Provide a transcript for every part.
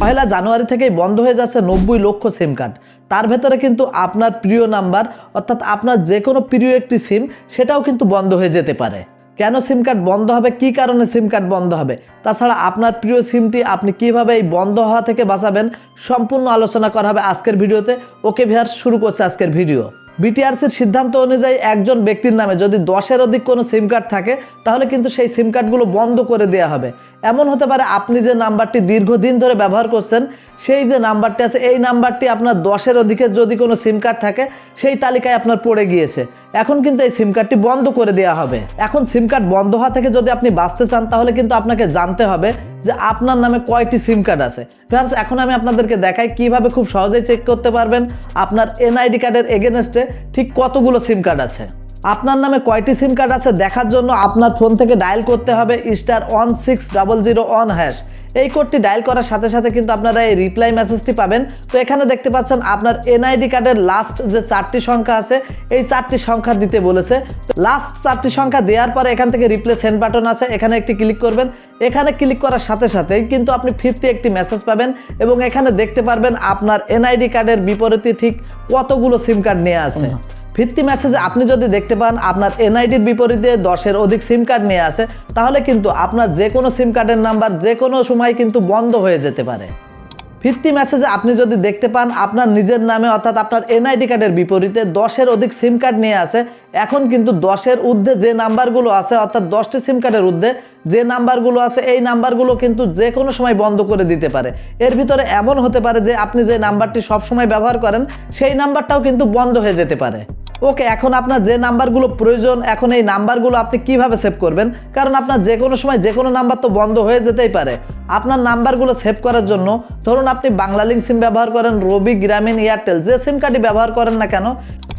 পহেলা জানুয়ারি থেকেই বন্ধ হয়ে যাচ্ছে 90 লক্ষ সিম কার্ড। তার ভেতরে কিন্তু আপনার প্রিয় নাম্বার অর্থাৎ আপনার যে কোনো প্রিয় একটি সিম সেটাও কিন্তু বন্ধ হয়ে যেতে পারে। কেন সিম কার্ড বন্ধ হবে, কি কারণে সিম কার্ড বন্ধ হবে, তাছাড়া আপনার প্রিয় সিমটি আপনি কিভাবে এই বন্ধ হওয়া থেকে বাঁচাবেন, সম্পূর্ণ আলোচনা করা হবে আজকের ভিডিওতে। ওকে ভিউয়ার্স, শুরু করছে আজকের ভিডিও। বিটিআরসির সিদ্ধান্ত অনুযায়ী একজন ব্যক্তির নামে যদি 10-এর অধিক কোনো সিম কার্ড থাকে তাহলে কিন্তু সেই সিম কার্ডগুলো বন্ধ করে দেওয়া হবে। এমন হতে পারে আপনি যে নাম্বারটি দীর্ঘদিন ধরে ব্যবহার করছেন সেই যে নাম্বারটি আছে এই নাম্বারটি আপনার 10-এর অধিকে যদি কোনো সিম কার্ড থাকে সেই তালিকায় আপনার পড়ে গিয়েছে। এখন কিন্তু এই সিম কার্ডটি বন্ধ করে দেওয়া হবে। এখন সিম কার্ড বন্ধ হওয়া থেকে যদি আপনি বাঁচতে চান তাহলে কিন্তু আপনাকে জানতে হবে যে আপনার নামে কয়টি সিম কার্ড আছে। ভিউয়ার্স, এখন আমি আপনাদেরকে দেখাই কিভাবে খুব সহজেই চেক করতে পারবেন আপনার এনআইডি কার্ডের এগেনস্টে ঠিক কতগুলো সিম কার্ড আছে। আপনার নামে কয়টি সিম কার্ড আছে দেখার জন্য আপনার ফোন থেকে ডায়াল করতে হবে *1600 এই কোডটি ডায়াল করার সাথে সাথে কিন্তু আপনারা এই রিপ্লাই মেসেজটি পাবেন। তো এখানে দেখতে পাচ্ছেন আপনার এনআইডি কার্ডের লাস্ট যে 4টি সংখ্যা আছে এই 4টি সংখ্যা দিতে বলেছে। তো লাস্ট 4টি সংখ্যা দেওয়ার পরে এখান থেকে রিপ্লে সেন্ড বাটন আছে, এখানে একটি ক্লিক করবেন। এখানে ক্লিক করার সাথে সাথেই কিন্তু আপনি ফিরতি একটি মেসেজ পাবেন এবং এখানে দেখতে পারবেন আপনার এনআইডি কার্ডের বিপরীতে ঠিক কতগুলো সিম কার্ড নিয়ে আছে। ভিত্তি মেসেজে আপনি যদি দেখতে পান আপনার এনআইডির বিপরীতে 10-এর অধিক সিম কার্ড নিয়ে আসে তাহলে কিন্তু আপনার যে কোনো সিম কার্ডের নাম্বার যে কোনো সময় কিন্তু বন্ধ হয়ে যেতে পারে। ভিত্তি মেসেজে আপনি যদি দেখতে পান আপনার নিজের নামে অর্থাৎ আপনার এনআইডি কার্ডের বিপরীতে 10-এর অধিক সিম কার্ড নিয়ে আসে, এখন কিন্তু 10-এর ঊর্ধ্বে যে নাম্বারগুলো আছে অর্থাৎ 10টি সিম কার্ডের ঊর্ধ্বে যে নাম্বারগুলো আছে এই নাম্বারগুলো কিন্তু যে কোনো সময় বন্ধ করে দিতে পারে। এর ভিতরে এমন হতে পারে যে আপনি যে নাম্বারটি সবসময় ব্যবহার করেন সেই নাম্বারটাও কিন্তু বন্ধ হয়ে যেতে পারে। ওকে, এখন আপনার যে নাম্বারগুলো প্রয়োজন এখন এই নাম্বারগুলো আপনি কিভাবে সেভ করবেন, কারণ আপনার যে কোনো সময় যে কোনো নাম্বার তো বন্ধ হয়ে যেতেই পারে। আপনার নাম্বারগুলো সেভ করার জন্য ধরুন আপনি বাংলালিংক সিম ব্যবহার করেন, রবি, গ্রামীণ, এয়ারটেল যে সিম কার্ডই ব্যবহার করেন না কেন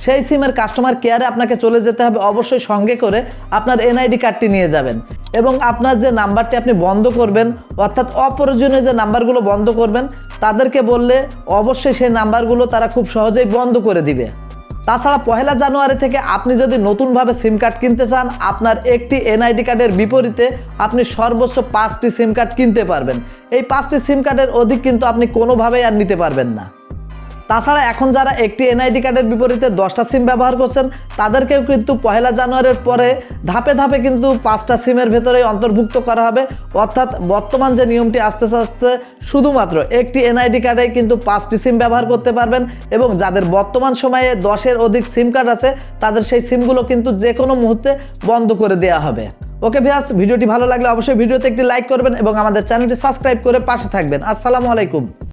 সেই সিমের কাস্টমার কেয়ারে আপনাকে চলে যেতে হবে। অবশ্যই সঙ্গে করে আপনার এনআইডি কার্ডটি নিয়ে যাবেন এবং আপনার যে নাম্বারটি আপনি বন্ধ করবেন অর্থাৎ অপ্রয়োজনীয় যে নাম্বারগুলো বন্ধ করবেন তাদেরকে বললে অবশ্যই সেই নাম্বারগুলো তারা খুব সহজেই বন্ধ করে দিবে। তাছাড়া পহেলা জানুয়ারি থেকে আপনি যদি নতুনভাবে সিম কার্ড কিনতে চান আপনার একটি এনআইডি কার্ডের বিপরীতে আপনি সর্বোচ্চ 5টি সিম কার্ড কিনতে পারবেন। এই 5টি সিম কার্ডের অধিক কিন্তু আপনি কোনোভাবেই আর নিতে পারবেন না। তাছাড়া এখন যারা একটি এনআইডি কার্ডের বিপরীতে 10টা সিম ব্যবহার করছেন তাদেরকেও কিন্তু পহেলা জানুয়ারির পরে ধাপে ধাপে কিন্তু 5টা সিমের ভেতরেই অন্তর্ভুক্ত করা হবে। অর্থাৎ বর্তমান যে নিয়মটি আস্তে আস্তে শুধুমাত্র একটি এনআইডি কার্ডে কিন্তু 5টি সিম ব্যবহার করতে পারবেন এবং যাদের বর্তমান সময়ে 10-এর অধিক সিম কার্ড আছে তাদের সেই সিমগুলো কিন্তু যে কোনো মুহূর্তে বন্ধ করে দেওয়া হবে। ওকে ভিউয়ার্স, ভিডিওটি ভালো লাগলে অবশ্যই ভিডিওতে একটি লাইক করবেন এবং আমাদের চ্যানেলটি সাবস্ক্রাইব করে পাশে থাকবেন। আসসালামু আলাইকুম।